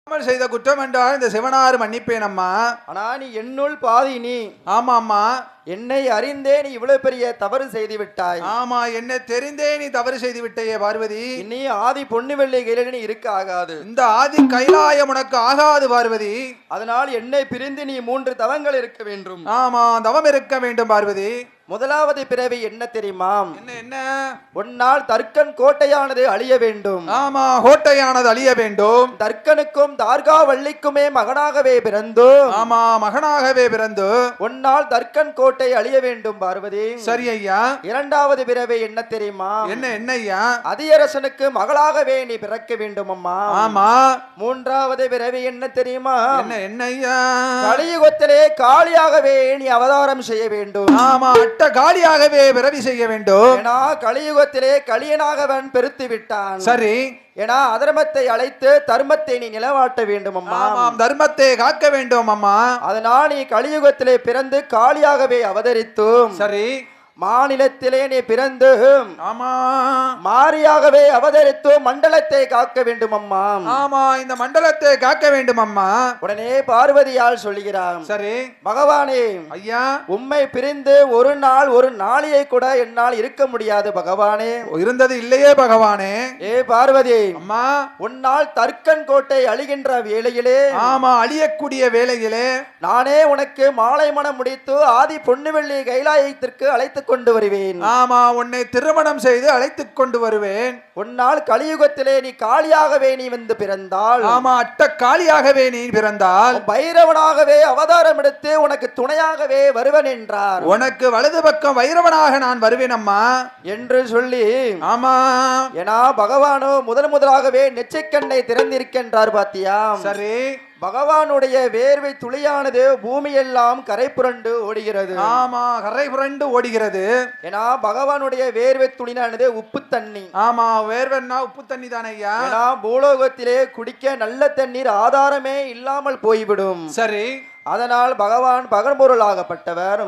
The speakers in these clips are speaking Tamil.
செய்த குற்றம் என்றால் இந்த சிவனாறு மன்னிப்பேன் அம்மா. ஆனா நீ என்னுள் பாதி நீ. ஆமா அம்மா, என்னை அறிந்தே நீ இவ்வளவு பெரிய தவறு செய்து விட்டாய். ஆமா, என்னை தெரிந்தே நீ தவறு செய்து விட்டையே பார்வதி. இனி ஆதி பொன்னு வெள்ளி கையில நீ இருக்க ஆகாது. இந்த ஆதி கைலாயம் உனக்கு ஆகாது பார்வதி. அதனால் என்னை பிரிந்து நீ 3 தவங்கள் இருக்க வேண்டும். ஆமா, தவம் இருக்க வேண்டும் பார்வதி. முதலாவது பிறவி என்ன தெரியுமா? என்ன என்ன? ஒன்னால் தர்க்கன் கோட்டையானது அழிய வேண்டும். ஆமா, கோட்டையானது அழிய வேண்டும். தர்க்கனுக்கும் தார்கா வள்ளிக்குமே மகனாகவே பிறந்து. ஆமா, மகனாகவே பிறந்து ஒன்னால் தர்க்கன் கோட்டை அழிய வேண்டும் பார்வதி. சரி ஐயா. இரண்டாவது பிறவி என்ன தெரியுமா? என்ன என்ன ஐயா? அதியரசனுக்கு மகளாகவே நீ பிறக்க வேண்டும் அம்மா. ஆமா. மூன்றாவது பிறவி என்ன தெரியுமா? என்ன என்ன ஐயா? கலியுகத்திலே காளியாகவே நீ அவதாரம் செய்ய வேண்டும். ஆமா, காலியாகவே பிறவி செய்ய வேண்டும். ஏன்னா கலியுகத்திலே கலியனாகவன் பெருத்து விட்டான். சரி. ஏன்னா அதர்மத்தை அழைத்து தர்மத்தை நீ நிலவாட்ட வேண்டும் அம்மா. தர்மத்தை காக்க வேண்டும் அம்மா. அதனால் நீ கலியுகத்திலே பிறந்து காளியாகவே அவதரித்தும். சரி. மாநிலத்திலே நீ பிறந்து ஆமா மாரியாகவே அவதரித்து மண்டலத்தை காக்க வேண்டும் அம்மா. ஆமா, இந்த மண்டலத்தை காக்க வேண்டும் அம்மா. உடனே பார்வதியால் சொல்லுகிறான். சரி. பகவானே ஐயா, உம்மை பிரிந்து ஒரு நாள் ஒரு நாளியை கூட என்னால் இருக்க முடியாது பகவானே. இருந்தது இல்லையே பகவானே. ஏ பார்வதி அம்மா, உன்னால் தர்க்கன் கோட்டை அழிகின்ற வேளையிலே, ஆமா, அழியக்கூடிய வேளையிலே நானே உனக்கு மாலை மனம் முடித்து ஆதி பொன்னுவெள்ளி கைலாயத்திற்கு அழைத்து கொண்டு வருவேன். ஆமா, உன்னை திருமணம் செய்து அழைத்துக் கொண்டு வருவேன். உன்னால் கலியுகத்திலே நீ காளியாகவே நீ வந்து பிறந்தால், ஆமா, காளியாகவே நீ பிறந்தால் பைரவனாகவே அவதாரம் எடுத்து உனக்கு துணையாகவே வருவன் என்றார். உனக்கு வலது பக்கம் வைரவனாக நான் வருவேன் அம்மா என்று சொல்லி, ஆமா, ஏன்னா பகவானோ முதலாகவே நெற்றிக்கண்ணை திறந்திருக்கின்றார் பாத்தியா. சரி. பகவானுடைய வேர்வை துளியானது பூமியெல்லாம் கரை புரண்டு ஓடுகிறது. ஆமா, கரை புரண்டு ஓடுகிறது. ஏன்னா பகவானுடைய வேர்வை துளியானது உப்பு தண்ணி. ஆமா, வேர்வைன்னா உப்பு தண்ணி தானே ஐயா. ஏன்னா பூலோகத்திலே குடிக்க நல்ல தண்ணீர் ஆதாரமே இல்லாமல் போய்விடும். சரி. அதனால் பகவான் பகற்பொருளாகப்பட்டவர்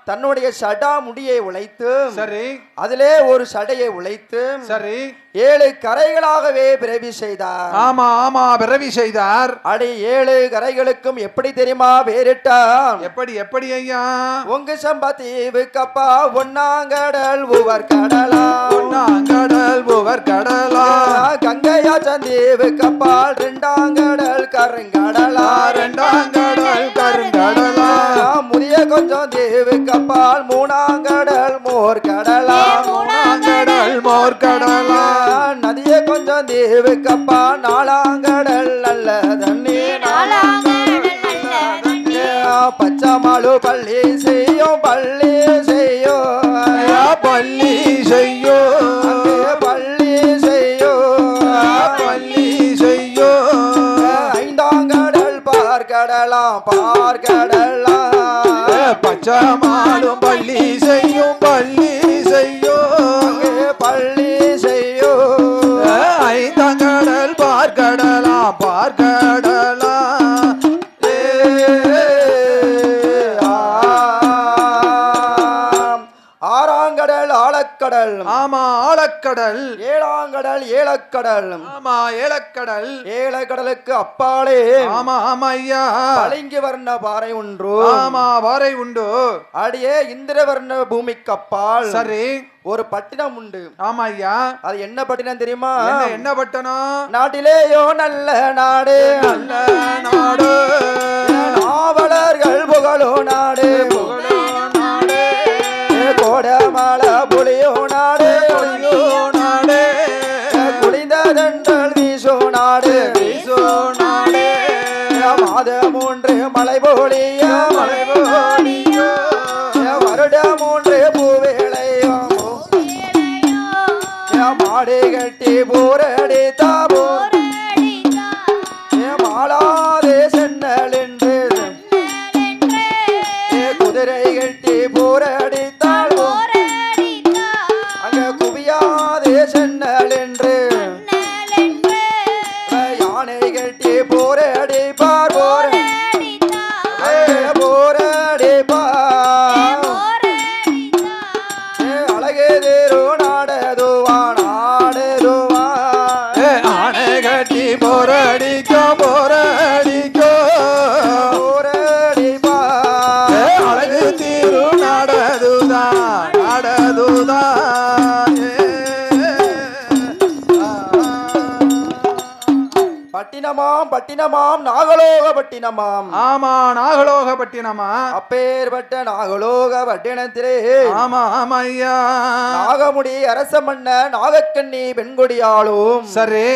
தன்னுடைய சடா முடியை உழைத்து, சரி, அதிலே ஒரு சடையை உழைத்து, சரி, 7 கரைகளாகவே பிறவி செய்தார். ஆமா ஆமா, பிறவி செய்தார். அடி 7 கரைகளுக்கும் எப்படி தெரியுமா பேரிட்டார்? எப்படி எப்படி ஐயா? உங்க சம்பத்தீவு கப்பா ஒன்னாங்கடல் உவர் கடலா, ஒன்னாங்கடல் உவர் கடலா, கங்கையா சந்தீவு கப்பால் 2ஆங்கடல் கருங்கடலா, 2ஆங்கடல் கருங்கடலா, முதிய கொஞ்சம் தீவு கப்பால் 3ஆங்கடல் மோர் கடலா, 3ஆங்கடல் மோர் கடலா, நதிய கொஞ்சம் தீவு கப்பால் 4ஆங்கடல் நல்ல தண்ணி, பச்சமாலு பள்ளி செய்யும் பள்ளி செய்யும் பள்ளி செய்யும் பள்ளி செய்யும் பள்ளி செய்யும் 5ஆங்கடல் பார்க்கடலாம் பார்க்கடலாம், பச்சமாலும் பள்ளி செய்யும் பள்ளி செய்யும் பள்ளி செய்யும் 5ஆங்கடல் பார்க்கடலாம் பார்க்கடலாம். 6ஆங்கடல் ஆழக்கடல், ஆமா, ஆழக்கடல். 7ஆங்கடல் ஏழக்கடல், ஆமா, ஏழக்கடல். ஏழக்கடலுக்கு அப்பாலே, ஆமா ஆமா ஐயா, பளிங்கு வர்ண பாறை ஒன்று, ஆமா, பாறை உண்டு. அடியே இந்திரவர்ண பூமிக்கு அப்பால், சரி, ஒரு பட்டினம் உண்டு. ஆமா ஐயா. அது என்ன பட்டினம் தெரியுமா? என்ன பட்டணம்? நாட்டிலேயோ நல்ல நாடு, நல்ல நாடு, நாவலர்கள் புகழோ நாடு, புகழோ நாடு, கோடமல புலியோ நாடு, புலியோ நாடு, குளிந்த தண்டல் வீசோ நாடு, வீசோ நாடு, மாத 3 மலை போலிய மலை போலியோ, வருட 3 பூவேளையோ, மாடு கட்டி போரடித்தா மாளாதே சென்னல் என்று, குதிரை கட்டி போரடித்தால் அங்க குவியாதே சென்னல் என்று, யானை கட்டி போரடிப்பார் போரடிப்பார், அழகே தேரோ நாடதுவான் ஆடுதுவான், ஆனை கட்டி போரடிக்க போர பட்டினமாம் நாகலோகப்பட்டினமாம். ஆமா நாகலோகப்பட்டினமா. அப்பேற்பட்ட நாகலோகப்பட்டினத்திலே ஆமா ஆமா ஐயா நாகமுடி அரச மன்ன நாகக்கண்ணி பெண்கொடியாலும் சரி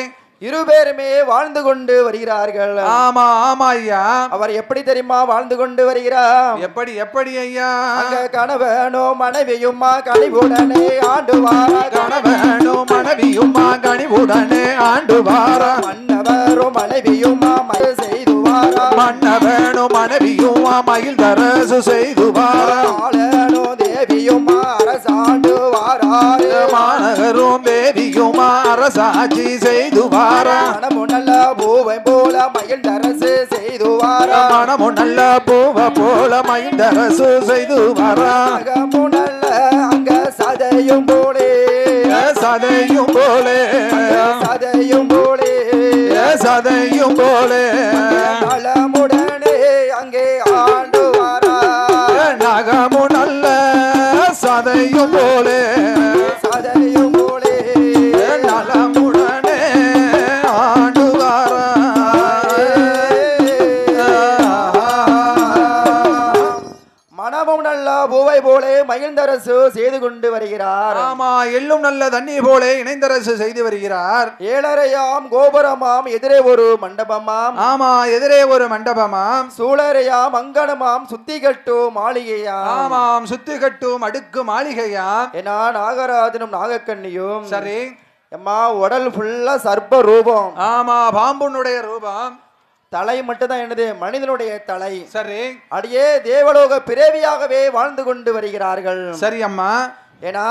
இருபேருமே வாழ்ந்து கொண்டு வருகிறார்கள். ஆமா ஆமா ஐயா. அவர் எப்படி தெரியுமா வாழ்ந்து கொண்டு வருகிறார்? எப்படி எப்படி ஐயா? அங்க கணவனோ மனைவியுமா கனிவுடனே ஆண்டு வார. கணவனோ மனைவியுமா கனிவுடனே ஆண்டு வார. மன்னவரோ மனைவியுமா மயில் செய்து வார. மன்னவனோ மனைவியுமா மயில் தரசு செய்து வார. மாலனோ தேவியுமா அரசாண்டு வாராரு. மாநகரும் தேவியுமா அரசாட்சி செய்து வார. மனமு நல்ல பூவை போல மயில் தரசு செய்து வார. மனமு நல்ல பூவை போல மயில் தரசு செய்து வார. அகமு நல்ல அங்க சதையும் போலே. சதையும் போலே சதையும் போலே. சதையும் போலே நலமுடனே அங்கே ஆண்டு வாரா. நகமு நல்ல சதையும் போலே சதையும் போலே நலமுடனே ஆண்டு வார. மனமும் நல்ல பூவை போலே மகிழ்ந்தரசு செய்து கொண்டு வருகிறார். ஆமா எள்ளும் நல்ல தண்ணி போலே இணைந்தரசு செய்து வருகிறார். ஏழரையாம் கோபுரமாம் எதிரே ஒரு மண்டபமாம். ஆமா எதிரே ஒரு மண்டபமாம். சூழரையாம் அங்கனமாம் சுத்தி கட்டும் மாளிகையாம். ஆமாம் சுத்தி கட்டும் அடுக்கு மாளிகையாம். ஏன்னா நாகராஜனும் நாகக்கண்ணியும் சரி அம்மா உடல் ஃபுல்லா சர்ப்ப ரூபம். ஆமா பாம்புனுடைய ரூபம். தலை மட்டும் தான் என்னது மனிதனுடைய தலை. சரி அடியே தேவலோக பிறவியாகவே வாழ்ந்து கொண்டு வருகிறார்கள். சரி அம்மா. ஏன்னா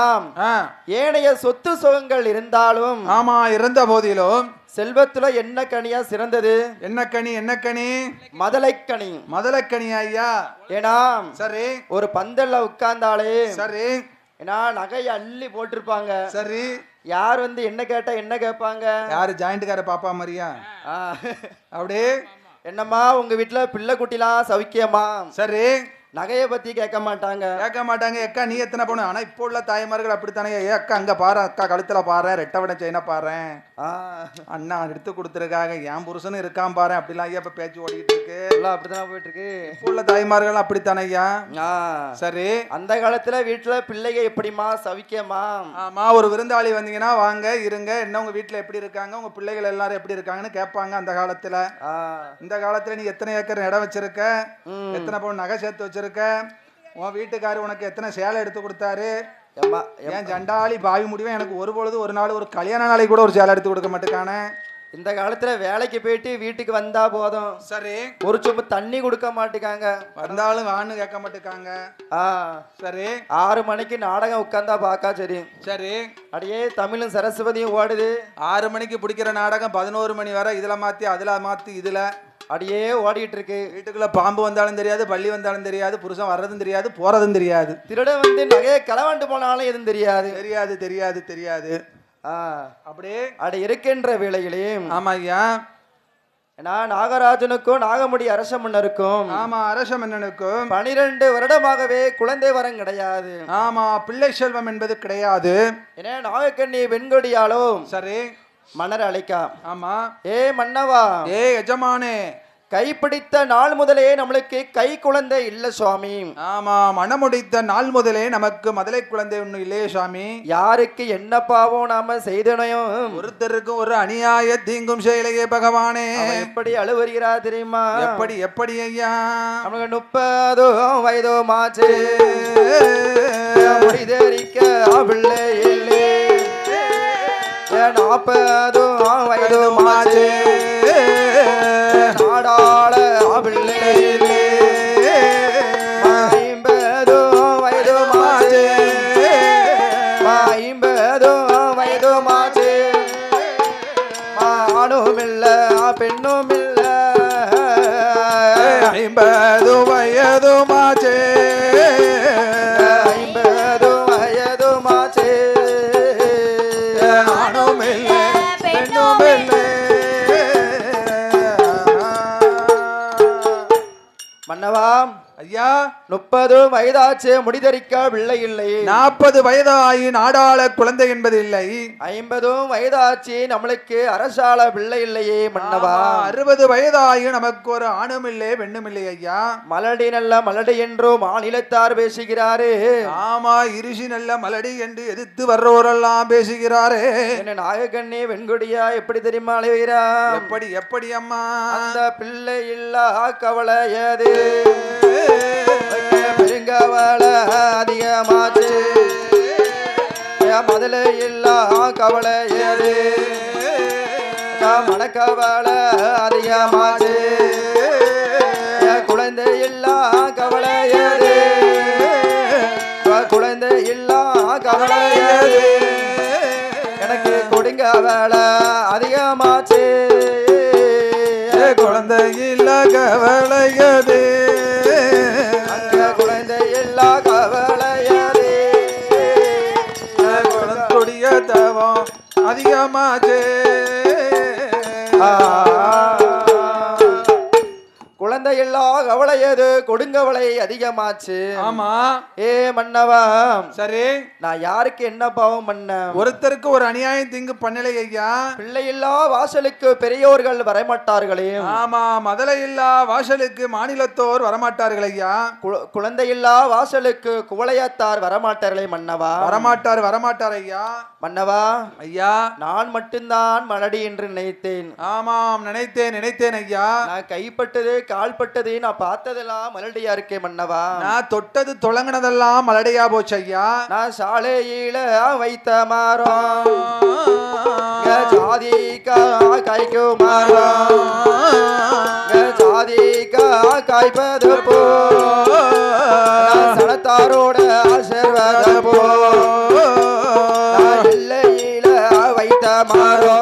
ஏனைய சொத்து சுகங்கள் இருந்தாலும் ஆமா இருந்த போதிலும் செல்வத்துல என்ன கனியா சிறந்தது? என்ன கனி என்ன கனி? மதலைக்கனி. மதலைக்கனி ஐயா. ஏன்னா சரி ஒரு பந்தல்ல உட்கார்ந்தாலே சரி ஏன்னா நகையை அள்ளி போட்டிருப்பாங்க. சரி யார் வந்து என்ன கேட்டா என்ன கேட்பாங்க? யாரு ஜாயிண்ட்கார பாப்பா மாதிரியா? அப்படியே என்னம்மா உங்க வீட்டுல பிள்ளை குட்டிலாம் சௌக்கியமா? சரி நகையை பத்தி கேட்க மாட்டாங்க. கேட்க மாட்டாங்க. அக்கா நீ எத்தனை பொண்ணு? ஆனா இப்போ உள்ள தாய்மார்கள் அப்படித்தானே. அக்கா அங்க பாரு, அக்கா கழுத்துல பாரு, ரெட்டவட செயின பாரு, அண்ணா எடுத்து கொடுத்துருக்காங்க, என் புருஷனும் இருக்கான் பாரு, அப்படிலாம் ஐயா இப்ப பேச்சு ஓடிக்கிட்டு இருக்கு. அப்படித்தான் போயிட்டு இருக்கு. இப்போ உள்ள தாய்மார்கள் அப்படித்தானே ஐயா. சரி அந்த காலத்துல வீட்டுல பிள்ளைங்க எப்படிமா சவிக்கமா? ஆமா ஒரு விருந்தாளி வந்தீங்கன்னா வாங்க இருங்க, என்ன உங்க வீட்டுல எப்படி இருக்காங்க, உங்க பிள்ளைகள் எல்லாரும் எப்படி இருக்காங்கன்னு கேட்பாங்க அந்த காலத்துல. இந்த காலத்துல நீ எத்தனை ஏக்கர் இடம் வச்சிருக்க, எத்தனை பவுன் நகை சேர்த்து வச்சிருக்க, உன் வீட்டுக்காரு உனக்கு எத்தனை சேலை எடுத்து கொடுத்தாரு, ஏன் ஜண்டாளி பாவி முடியும் எனக்கு ஒரு பொழுது ஒரு நாள் ஒரு கல்யாண நாளைக்கு கூட ஒரு சேலை எடுத்து கொடுக்க மாட்டேக்கானே. இந்த காலத்துல வேலைக்கு போயிட்டு வீட்டுக்கு வந்தா போதும். சரி ஒரு சொம்பு தண்ணி கொடுக்க மாட்டேங்காங்க. வந்தாலும் வான்னு கேட்க மாட்டேக்காங்க. சரி 6 மணிக்கு நாடகம் உட்கார்ந்தா பாக்கா. சரி சரி அடியே தமிழும் சரஸ்வதியும் ஓடுது. 6 மணிக்கு பிடிக்கிற நாடகம் 11 மணி வரை இதுல மாத்தி அதுல மாத்தி இதுல அடியே ஓடிட்டு இருக்கு. வீட்டுக்குள்ள பாம்பு வந்தாலும் தெரியாது, பள்ளி வந்தாலும் தெரியாது, புருஷன் வர்றதும் தெரியாது, போறதும் தெரியாது, திருட வந்து நகையை களவாண்டு போனாலும் எதுவும் தெரியாது. தெரியாது தெரியாது தெரியாது. அப்படியே அட இருக்கின்ற வேளையிலே ஆமா ஐயா நாகராஜனுக்கும் நாகமுடி அரச மன்னருக்கும் ஆமா அரச மன்னனுக்கும் 12 வருடமாகவே குழந்தை வரம் கிடையாது. ஆமா பிள்ளை செல்வம் என்பது கிடையாது. ஏன்னா நாகக்கண்ணி வெண்கொடியாலும் சரி மன்னர் அழைக்கா. ஆமா ஏ மன்னவா, ஏ எஜமானே, கைப்பிடித்த நாள் முதலே நம்மளுக்கு கை குழந்தை இல்ல சுவாமி. ஆமா மனமுடித்த நாள் முதலே நமக்கு மதலை குழந்தை ஒண்ணு இல்லையே சுவாமி. யாருக்கு என்ன பாவம் நாம செய்தனையும் ஒருத்தருக்கு ஒரு அநியாய தீங்கும் செய்யலையே பகவானே. எப்படி அழுவருகிறா தெரியுமா? எப்படி எப்படி ஐயா? நமக்கு 30 வயதோ மாச்சு முடிதறிக்க பிள்ளை இல்லை. 40 வயது மாச்சு நாடாள பிள்ளை இல்லை. 50 வயது மாச்சு 50 வயது மாச்சு ஆணும் இல்ல பெண்ணும் இல்ல. 50 வயது மாச்சு 50 வயது மாச்சு ஆணும் இல்ல பெண்ணும் இல்ல. மன்னவா ஐயா 30 வயதாச்சு முடிதரிக்க பிள்ளை இல்லை. 40 வயதாகி நாடாள குழந்தை என்பது இல்லை. 50 வயதாச்சு நம்மளுக்கு அரசாள பிள்ளை இல்லையே மன்னவா. 60 வயதாகி நமக்கு ஒரு ஆணும் இல்லை பெண்ணும் இல்லை ஐயா. மலடி நல்ல மலடி என்றோ மாநிலத்தார் பேசுகிறாரு. ஆமா, இருசி நல்ல மலடி என்று எதிர்த்து வர்றவரெல்லாம் பேசுகிறாரே. என்ன நாகக்கண்ணி வெண்குடியா எப்படி தெரியுமா அலைவீரா? எப்படி எப்படி அம்மா? அந்த பிள்ளை இல்லா கவலை ஏது பெருங்கவலை அதிகமாச்சு. முதல்ல இல்லா கவலை ஏது மனக்கவலை அதிகமாச்சு. குழந்தை இல்லா கவலை ஏது குழந்தை இல்லா கவலை ஏது எனக்கு கொடுங்க வேலை அதிகமாச்சு. குழந்தை இல்ல கவலையது குழந்தை இல்லா கவலையது கொடிய தவம் அதிகமாச்சு. குழந்தை இல்லா கவலையது கொடுங்கவளை அதிகமாச்சு. ஆமா ஏ மன்னவா, சரி, நான் யாருக்கு என்ன பாவம் பண்ண? ஒருத்தருக்கு ஒரு அநியாயம் திங்கு பண்ணலை ஐயா. பிள்ளை இல்லா வாசலுக்கு பெரியோர்கள் வரமாட்டார்களே. ஆமா, மதலை இல்லா வாசலுக்கு மாநிலத்தோர் வரமாட்டார்கள் ஐயா. குழந்தை இல்லா வாசலுக்கு குவளையத்தார் வரமாட்டார்களே மன்னவா. வரமாட்டார் ஐயா. மன்னவா ஐயா, நான் மட்டும்தான் மலடி என்று நினைத்தேன். ஆமாம், நினைத்தேன் ஐயா. நான் கைப்பட்டது கால்பட்டது நான் பார்த்ததெல்லாம் மலடியா இருக்கேன் மன்னவா. நான் தொட்டது தொலங்கினதெல்லாம் மலடியா போச்சு ஐயா. நான் சாலையில வைத்த மாறோம் ஜாதிக்கா காய்க்கு மாறோம் ஜாதிக்கா காய்ப்பது போ சனத்தாரோட ஆசீர்வாத போ எல்லையில வைத்த மாறோம்.